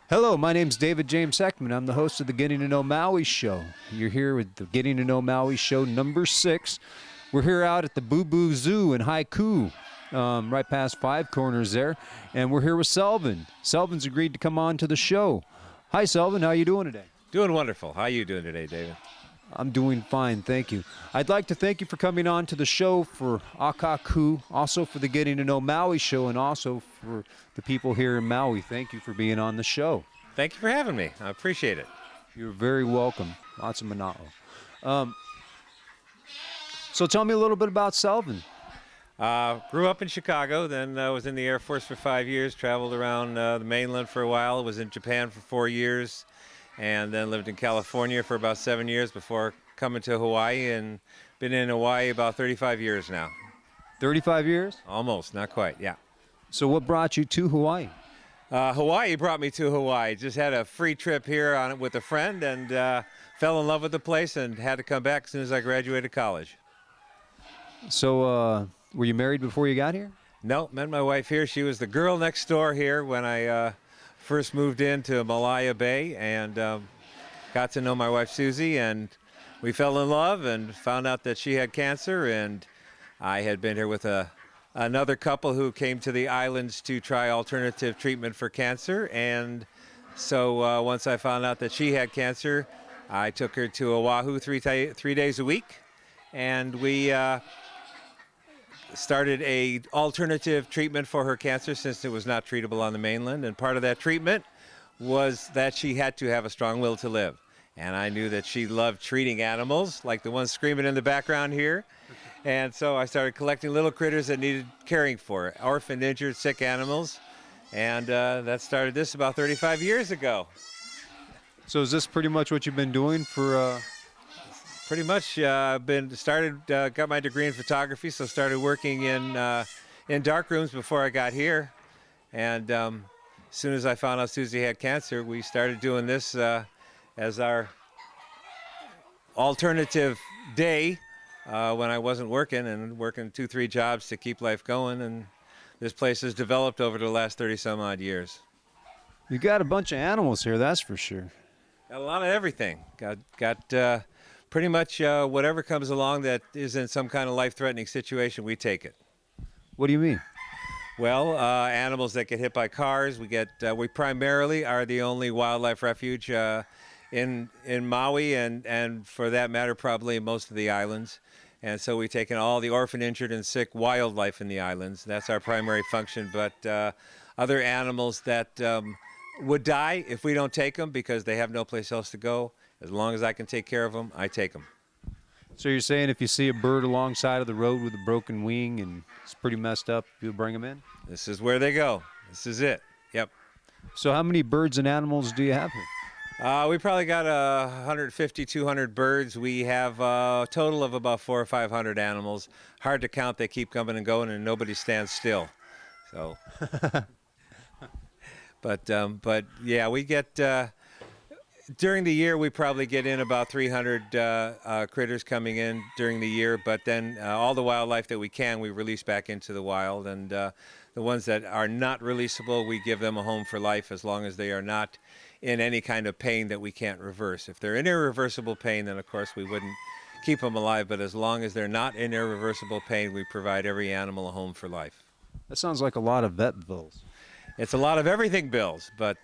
Hello, my name's David James Heckman. I'm the host of the Getting to Know Maui show. You're here with the Getting to Know Maui show number 6. We're here out at the Boo Boo Zoo in Haiku, right past Five Corners there, and we're here with Selvin. Selvin's agreed to come on to the show. Hi, Selvin. How you doing today? Doing wonderful. How are you doing today, David? I'm doing fine, thank you. I'd like to thank you for coming on to the show for Akaku, also for the Getting to Know Maui show, and also for the people here in Maui. Thank you for being on the show. Thank you for having me. I appreciate it. You're very welcome. Lots of mana'o. So tell me a little bit about Selvin. Grew up in Chicago, then was in the Air Force for 5 years, traveled around the mainland for a while, was in Japan for 4 years, and then lived in California for about 7 years before coming to Hawaii, and been in Hawaii about 35 years now. 35 years? Almost, not quite, yeah. So what brought you to Hawaii? Hawaii brought me to Hawaii. Just had a free trip here on it with a friend and fell in love with the place and had to come back as soon as I graduated college. So were you married before you got here? No, met my wife here. She was the girl next door here when I first moved into Malaya Bay, and got to know my wife Susie, and we fell in love and found out that she had cancer, and I had been here with another couple who came to the islands to try alternative treatment for cancer, and so once I found out that she had cancer, I took her to Oahu 3 days a week, and we started a alternative treatment for her cancer since it was not treatable on the mainland, and part of that treatment was that she had to have a strong will to live. And I knew that she loved treating animals, like the ones screaming in the background here. And so I started collecting little critters that needed caring for, orphaned, injured, sick animals. And that started this about 35 years ago. So is this pretty much what you've been doing for... Pretty much got my degree in photography, so started working in dark rooms before I got here. And as soon as I found out Susie had cancer, we started doing this as our alternative day when I wasn't working, and working 2-3 jobs to keep life going. And this place has developed over the last 30-some odd years. You got a bunch of animals here, that's for sure. Got a lot of everything. Got pretty much whatever comes along that is in some kind of life-threatening situation, we take it. What do you mean? Well, animals that get hit by cars. We primarily are the only wildlife refuge in Maui, and for that matter, probably most of the islands. And so we take in all the orphan, injured, and sick wildlife in the islands. That's our primary function. But other animals that would die if we don't take them because they have no place else to go, as long as I can take care of them, I take them. So you're saying if you see a bird alongside of the road with a broken wing and it's pretty messed up, you'll bring them in? This is where they go. This is it. Yep. So how many birds and animals do you have here? We probably got 150, 200 birds. We have a total of about 400 or 500 animals. Hard to count. They keep coming and going, and nobody stands still. So, but yeah, we get... During the year, we probably get in about 300 critters coming in during the year, but then all the wildlife that we can, we release back into the wild, and the ones that are not releasable, we give them a home for life as long as they are not in any kind of pain that we can't reverse. If they're in irreversible pain, then of course we wouldn't keep them alive, but as long as they're not in irreversible pain, we provide every animal a home for life. That sounds like a lot of vet bills. It's a lot of everything bills, but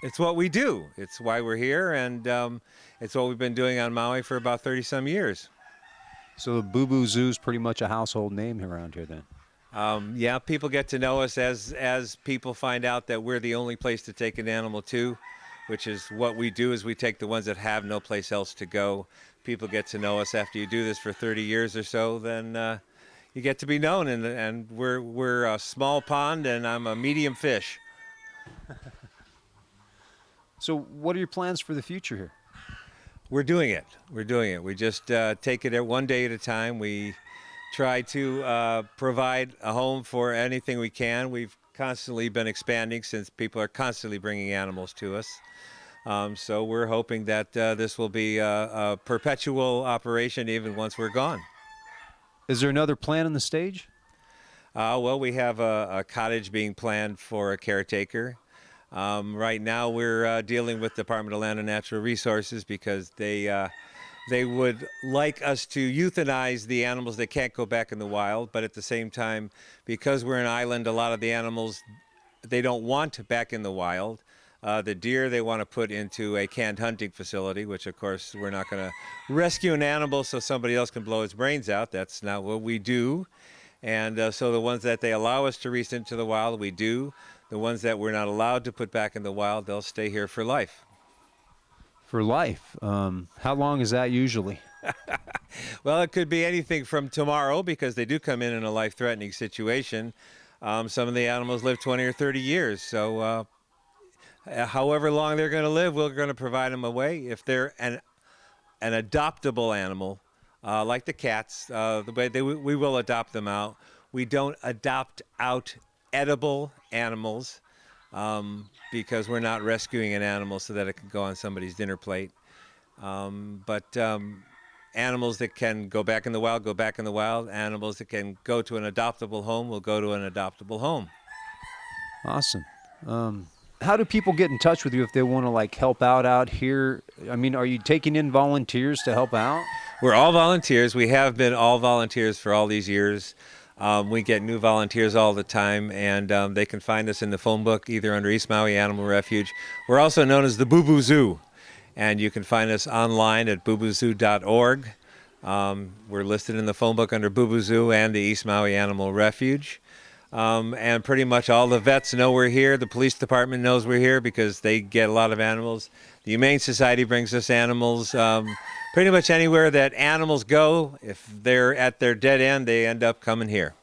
it's what we do. It's why we're here, and it's what we've been doing on Maui for about 30-some years. So the Boo Boo Zoo is pretty much a household name around here then? Yeah, people get to know us as people find out that we're the only place to take an animal to, which is what we do, is we take the ones that have no place else to go. People get to know us after you do this for 30 years or so, then you get to be known, and we're a small pond, and I'm a medium fish. So what are your plans for the future here? We're doing it. We're doing it. We just take it one day at a time. We try to provide a home for anything we can. We've constantly been expanding since people are constantly bringing animals to us. So we're hoping that this will be a perpetual operation even once we're gone. Is there another plan on the stage? Well, we have a cottage being planned for a caretaker. Right now, we're dealing with Department of Land and Natural Resources because they would like us to euthanize the animals that can't go back in the wild, but at the same time, because we're an island, a lot of the animals they don't want back in the wild. The deer they want to put into a canned hunting facility, which of course we're not going to rescue an animal so somebody else can blow its brains out. That's not what we do. And so the ones that they allow us to release into the wild, we do. The ones that we're not allowed to put back in the wild, they'll stay here for life. For life. How long is that usually? Well, it could be anything from tomorrow because they do come in a life-threatening situation. Some of the animals live 20 or 30 years. So however long they're going to live, we're going to provide them away. If they're an adoptable animal, like the cats, we will adopt them out. We don't adopt out edible animals because we're not rescuing an animal so that it can go on somebody's dinner plate. But animals that can go back in the wild, go back in the wild. Animals that can go to an adoptable home will go to an adoptable home. Awesome. How do people get in touch with you if they want to like help out here? I mean, are you taking in volunteers to help out? We're all volunteers. We have been all volunteers for all these years. We get new volunteers all the time, and they can find us in the phone book either under East Maui Animal Refuge. We're also known as the Boo Boo Zoo, and you can find us online at booboozoo.org. We're listed in the phone book under Boo Boo Zoo and the East Maui Animal Refuge. And pretty much all the vets know we're here. The police department knows we're here because they get a lot of animals. The Humane Society brings us animals. Pretty much anywhere that animals go, if they're at their dead end, they end up coming here.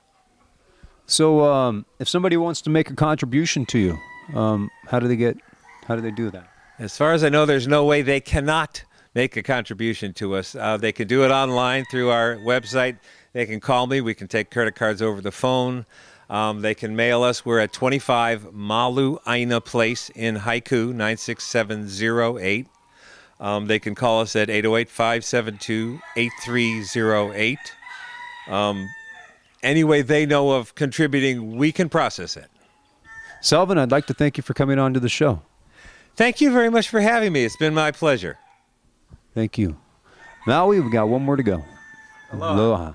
So if somebody wants to make a contribution to you, how do they do that? As far as I know, there's no way they cannot make a contribution to us. They can do it online through our website. They can call me. We can take credit cards over the phone. They can mail us. We're at 25 Malu Aina Place in Haiku, 96708. They can call us at 808-572-8308. Any way they know of contributing, we can process it. Selvin, I'd like to thank you for coming on to the show. Thank you very much for having me. It's been my pleasure. Thank you. Maui, we've got one more to go. Aloha. Aloha.